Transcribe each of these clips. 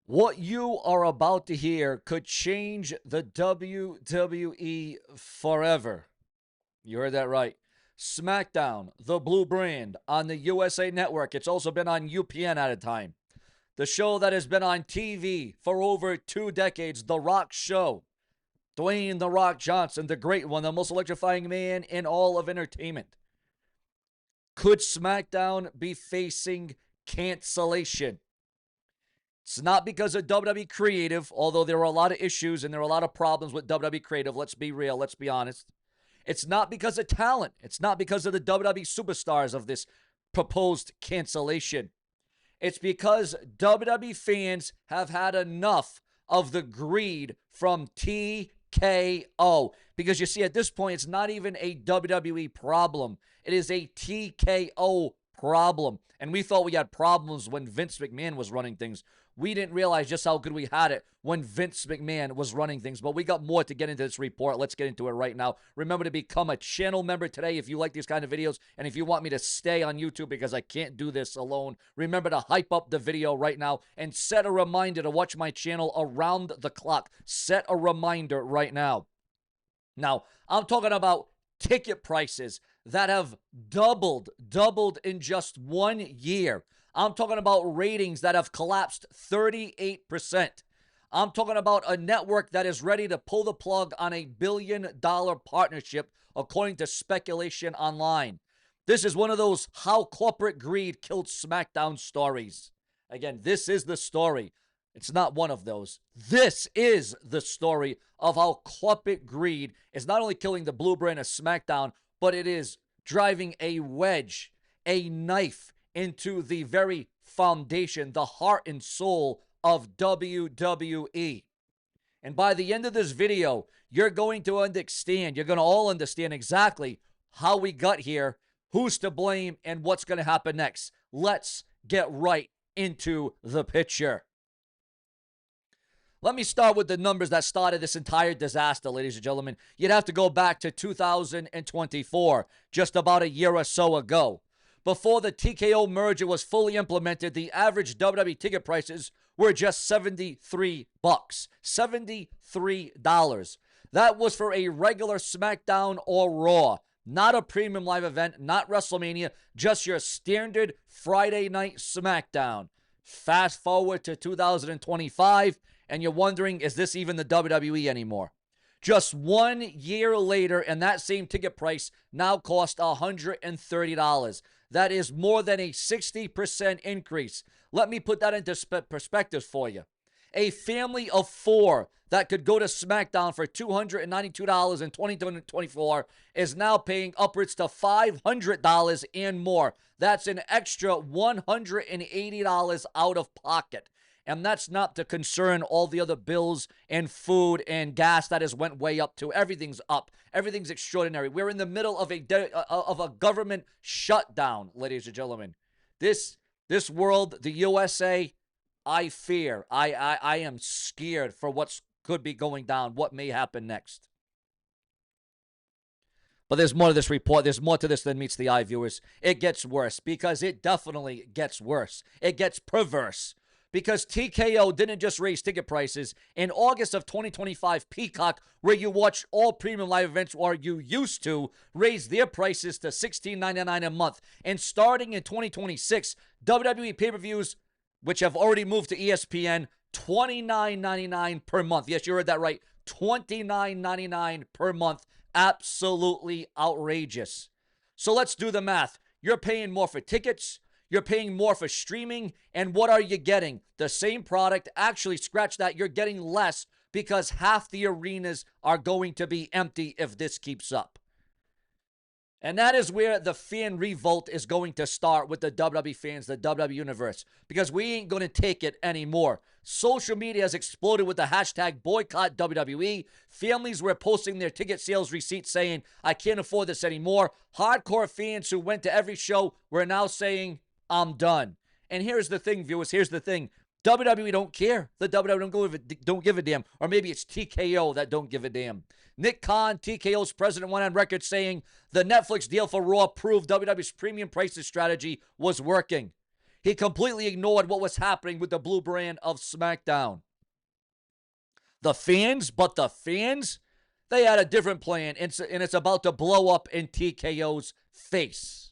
What you are about to hear could change the WWE forever. You heard that right. SmackDown, the blue brand, on the USA Network. It's also been on UPN at a time. The show that has been on TV for over 2 decades, The Rock Show. Dwayne The Rock Johnson, the great one, the most electrifying man in all of entertainment. Could SmackDown be facing cancellation? It's not because of WWE Creative, although there are a lot of issues and there are a lot of problems with WWE Creative. Let's be real. Let's be honest. It's not because of talent. It's not because of the WWE superstars of this proposed cancellation. It's because WWE fans have had enough of the greed from TKO. Because you see, at this point, it's not even a WWE problem, it is a TKO problem. And we thought we had problems when Vince McMahon was running things. We didn't realize just how good we had it when Vince McMahon was running things. But we got more to get into this report. Let's get into it right now. Remember to become a channel member today if you like these kind of videos. And if you want me to stay on YouTube because I can't do this alone, remember to hype up the video right now and set a reminder to watch my channel around the clock. Set a reminder right now. Now, I'm talking about ticket prices that have doubled in just 1 year. I'm talking about ratings that have collapsed 38%. I'm talking about a network that is ready to pull the plug on a billion-dollar partnership, according to speculation online. This is one of those how corporate greed killed SmackDown stories. Again, this is the story. It's not one of those. This is the story of how corporate greed is not only killing the blue brand of SmackDown, but it is driving a wedge, a knife into the very foundation, the heart and soul of WWE. And by the end of this video, you're going to understand, you're going to all understand exactly how we got here, who's to blame, and what's going to happen next. Let's get right into the picture. Let me start with the numbers that started this entire disaster, ladies and gentlemen. You'd have to go back to 2024, just about a year or so ago. Before the TKO merger was fully implemented, the average WWE ticket prices were just $73. $73. That was for a regular SmackDown or Raw, not a premium live event, not WrestleMania, just your standard Friday night SmackDown. Fast forward to 2025, and you're wondering, is this even the WWE anymore? Just 1 year later, and that same ticket price now costs $130. That is more than a 60% increase. Let me put that into perspective for you. A family of four that could go to SmackDown for $292 in 2024 is now paying upwards to $500 and more. That's an extra $180 out of pocket. And that's not to concern all the other bills and food and gas that has went way up too. Everything's up. Everything's extraordinary. We're in the middle of a government shutdown, ladies and gentlemen. This world, the USA, I fear. I am scared for what could be going down, what may happen next. But there's more to this report. There's more to this than meets the eye, viewers. It gets worse because it definitely gets worse. It gets perverse. Because TKO didn't just raise ticket prices. In August of 2025, Peacock, where you watch all premium live events or you used to, raised their prices to $16.99 a month. And starting in 2026, WWE pay-per-views, which have already moved to ESPN, $29.99 per month. Yes, you heard that right. $29.99 per month. Absolutely outrageous. So let's do the math. You're paying more for tickets. You're paying more for streaming, and what are you getting? The same product. Actually, scratch that. You're getting less because half the arenas are going to be empty if this keeps up. And that is where the fan revolt is going to start with the WWE fans, the WWE universe, because we ain't going to take it anymore. Social media has exploded with the hashtag boycott WWE. Families were posting their ticket sales receipts saying, I can't afford this anymore. Hardcore fans who went to every show were now saying, I'm done. And here's the thing, viewers. Here's the thing. WWE don't care. The WWE don't give a damn. Or maybe it's TKO that don't give a damn. Nick Khan, TKO's president, went on record saying the Netflix deal for Raw proved WWE's premium prices strategy was working. He completely ignored what was happening with the blue brand of SmackDown. The fans, they had a different plan, and it's about to blow up in TKO's face.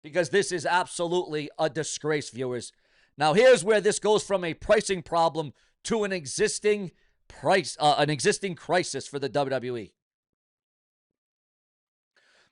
Because this is absolutely a disgrace, viewers. Now, here's where this goes from a pricing problem to an existing crisis for the WWE.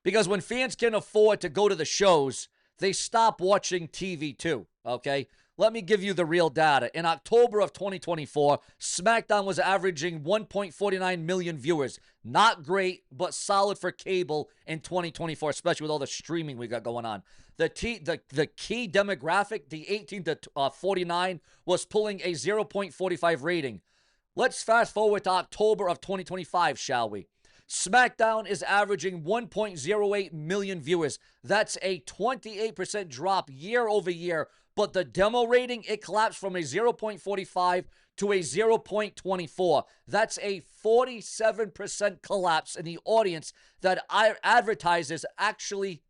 Because when fans can afford to go to the shows, they stop watching TV too, okay? Let me give you the real data. In October of 2024, SmackDown was averaging 1.49 million viewers. Not great, but solid for cable in 2024, especially with all the streaming we got going on. The key demographic, the 18 to 49, was pulling a 0.45 rating. Let's fast forward to October of 2025, shall we? SmackDown is averaging 1.08 million viewers. That's a 28% drop year over year. But the demo rating, it collapsed from a 0.45 to a 0.24. That's a 47% collapse in the audience that advertisers actually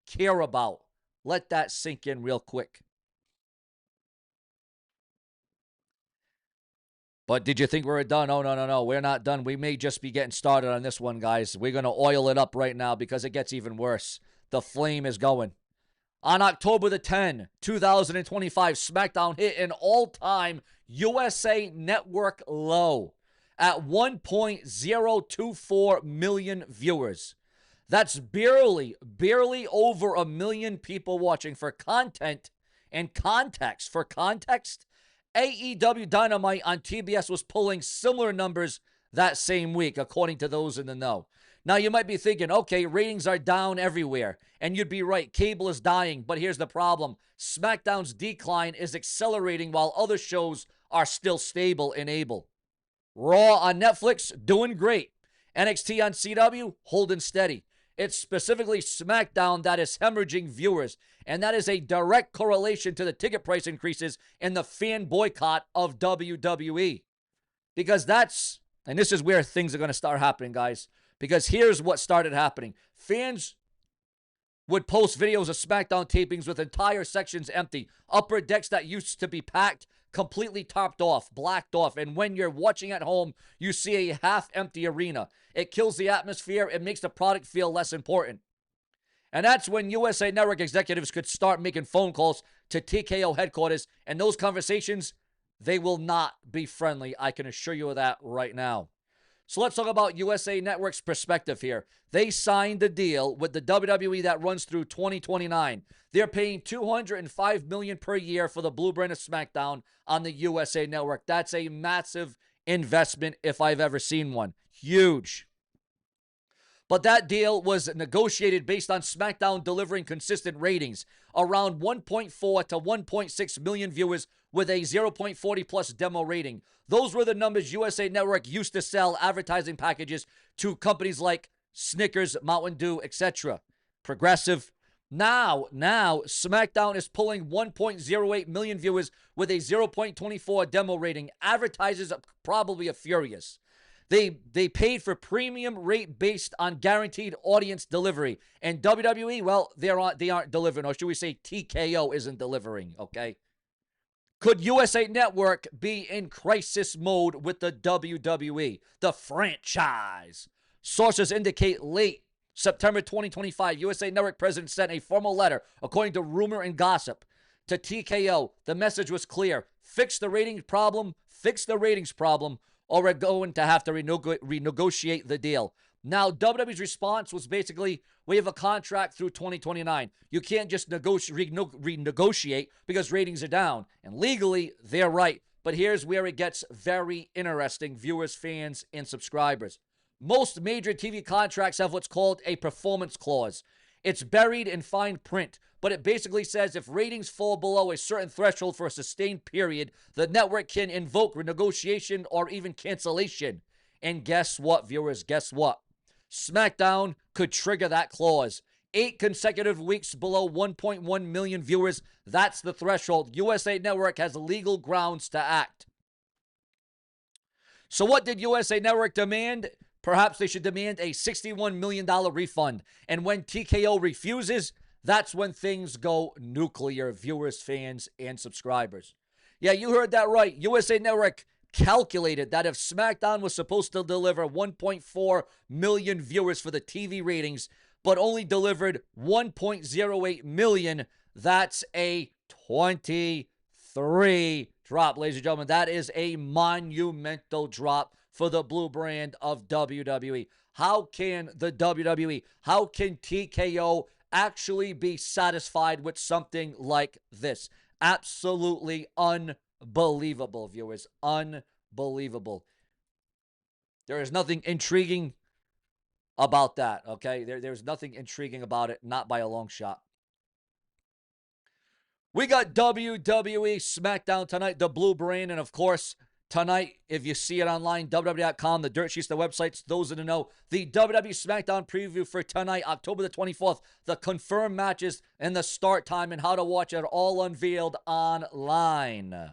care about. Let that sink in real quick. But did you think we were done? Oh, no. We're not done. We may just be getting started on this one, guys. We're going to oil it up right now because it gets even worse. The flame is going. On October the 10th, 2025, SmackDown hit an all-time USA Network low at 1.024 million viewers. That's barely over a million people watching. For content and context, AEW Dynamite on TBS was pulling similar numbers that same week, according to those in the know. Now, you might be thinking, okay, ratings are down everywhere. And you'd be right, cable is dying. But here's the problem. SmackDown's decline is accelerating while other shows are still stable and able. Raw on Netflix, doing great. NXT on CW, holding steady. It's specifically SmackDown that is hemorrhaging viewers. And that is a direct correlation to the ticket price increases and the fan boycott of WWE. Because and this is where things are going to start happening, guys. Because here's what started happening. Fans would post videos of SmackDown tapings with entire sections empty. Upper decks that used to be packed, completely topped off, blacked off. And when you're watching at home, you see a half-empty arena. It kills the atmosphere. It makes the product feel less important. And that's when USA Network executives could start making phone calls to TKO headquarters. And those conversations, they will not be friendly. I can assure you of that right now. So let's talk about USA Network's perspective here. They signed a deal with the WWE that runs through 2029. They're paying $205 million per year for the blue brand of SmackDown on the USA Network. That's a massive investment if I've ever seen one. Huge. But that deal was negotiated based on SmackDown delivering consistent ratings, around 1.4 to 1.6 million viewers with a 0.40 plus demo rating. Those were the numbers USA Network used to sell advertising packages to companies like Snickers, Mountain Dew, etc. Progressive. Now, SmackDown is pulling 1.08 million viewers with a 0.24 demo rating. Advertisers probably are furious. They paid for premium rate based on guaranteed audience delivery. And WWE, well, they aren't delivering, or should we say TKO isn't delivering, okay? Could USA Network be in crisis mode with the WWE, the franchise? Sources indicate late September 2025, USA Network president sent a formal letter, according to rumor and gossip, to TKO. The message was clear. Fix the ratings problem, or we're going to have to renegotiate the deal. Now, WWE's response was basically, we have a contract through 2029. You can't just renegotiate because ratings are down. And legally, they're right. But here's where it gets very interesting, viewers, fans, and subscribers. Most major TV contracts have what's called a performance clause. It's buried in fine print, but it basically says if ratings fall below a certain threshold for a sustained period, the network can invoke renegotiation or even cancellation. And guess what, viewers? Guess what? SmackDown could trigger that clause. 8 consecutive weeks below 1.1 million viewers. That's the threshold. USA Network has legal grounds to act. So what did USA Network demand? Perhaps they should demand a $61 million refund. And when TKO refuses, that's when things go nuclear, viewers, fans, and subscribers. Yeah, you heard that right. USA Network calculated that if SmackDown was supposed to deliver 1.4 million viewers for the TV ratings, but only delivered 1.08 million, that's a 23 drop, ladies and gentlemen. That is a monumental drop for the blue brand of WWE. How can the WWE, how can TKO actually be satisfied with something like this? Absolutely unbelievable, viewers. Unbelievable. There is nothing intriguing about that, okay? There's nothing intriguing about it, not by a long shot. We got WWE SmackDown tonight, the blue brand, and of course, tonight, if you see it online, WWE.com, the dirt sheets, the websites, those in the know, the WWE SmackDown preview for tonight, October the 24th, the confirmed matches and the start time and how to watch it all unveiled online.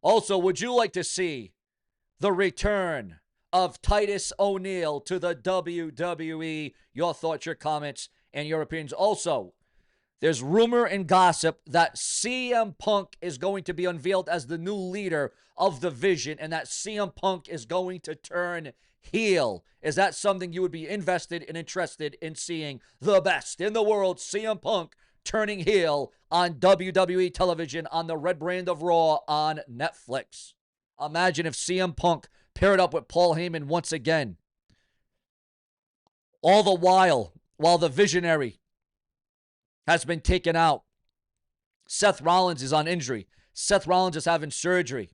Also, would you like to see the return of Titus O'Neil to the WWE? Your thoughts, your comments, and your opinions. Also, there's rumor and gossip that CM Punk is going to be unveiled as the new leader of the Vision and that CM Punk is going to turn heel. Is that something you would be invested and interested in seeing? The best in the world, CM Punk turning heel on WWE television on the red brand of Raw on Netflix. Imagine if CM Punk paired up with Paul Heyman once again. All the while the Visionary has been taken out. Seth Rollins is on injury. Seth Rollins is having surgery.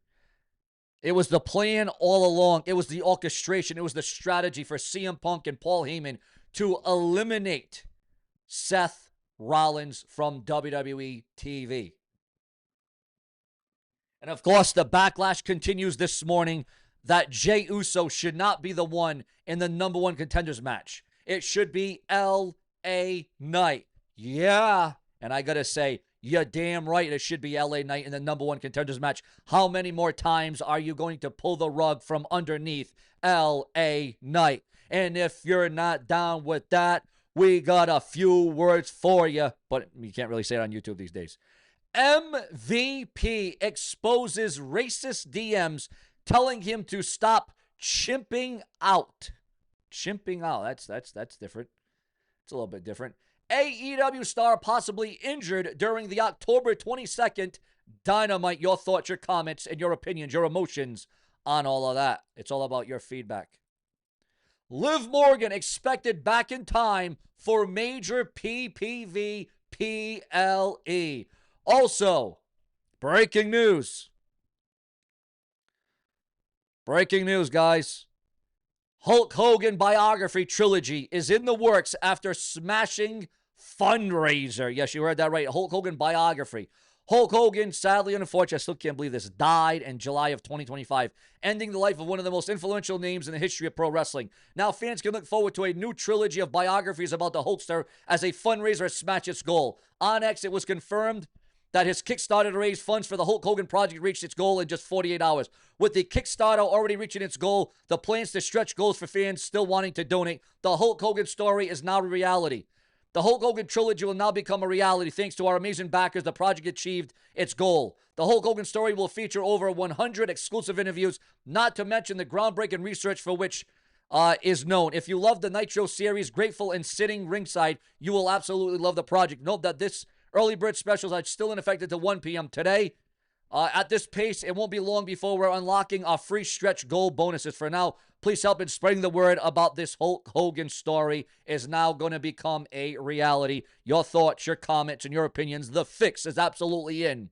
It was the plan all along. It was the orchestration. It was the strategy for CM Punk and Paul Heyman to eliminate Seth Rollins from WWE TV. And of course, the backlash continues this morning that Jey Uso should not be the one in the number one contenders match. It should be LA Knight. Yeah. And I got to say, you're damn right it should be LA Knight in the number one contenders match. How many more times are you going to pull the rug from underneath LA Knight? And if you're not down with that, we got a few words for you. But you can't really say it on YouTube these days. MVP exposes racist DMs telling him to stop chimping out. Chimping out. That's different. It's a little bit different. AEW star possibly injured during the October 22nd Dynamite. Your thoughts, your comments, and your opinions, your emotions on all of that. It's all about your feedback. Liv Morgan expected back in time for major PPV PLE. Also, breaking news. Breaking news, guys. Hulk Hogan biography trilogy is in the works after smashing fundraiser. Yes, you heard that right. Hulk Hogan biography. Hulk Hogan, sadly and unfortunately, I still can't believe this, died in July of 2025, ending the life of one of the most influential names in the history of pro wrestling. Now, fans can look forward to a new trilogy of biographies about the Hulkster as a fundraiser smash its goal. On X, it was confirmed that his Kickstarter to raise funds for the Hulk Hogan project reached its goal in just 48 hours. With the Kickstarter already reaching its goal, the plans to stretch goals for fans still wanting to donate, the Hulk Hogan story is now a reality. The Hulk Hogan trilogy will now become a reality thanks to our amazing backers. The project achieved its goal. The Hulk Hogan story will feature over 100 exclusive interviews, not to mention the groundbreaking research for which is known. If you love the Nitro series, grateful and sitting ringside, you will absolutely love the project. Note that this early bird specials are still in effect until 1 p.m. today. At this pace, it won't be long before we're unlocking our free stretch goal bonuses. For now, please help in spreading the word about this Hulk Hogan story is now going to become a reality. Your thoughts, your comments, and your opinions. The fix is absolutely in.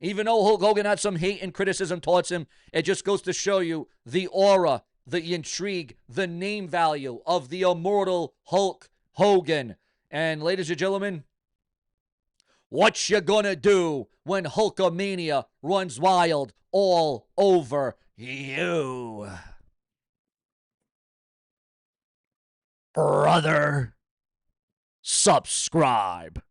Even though Hulk Hogan had some hate and criticism towards him, it just goes to show you the aura, the intrigue, the name value of the immortal Hulk Hogan. And ladies and gentlemen, what you gonna do when Hulkamania runs wild all over you? Brother, subscribe.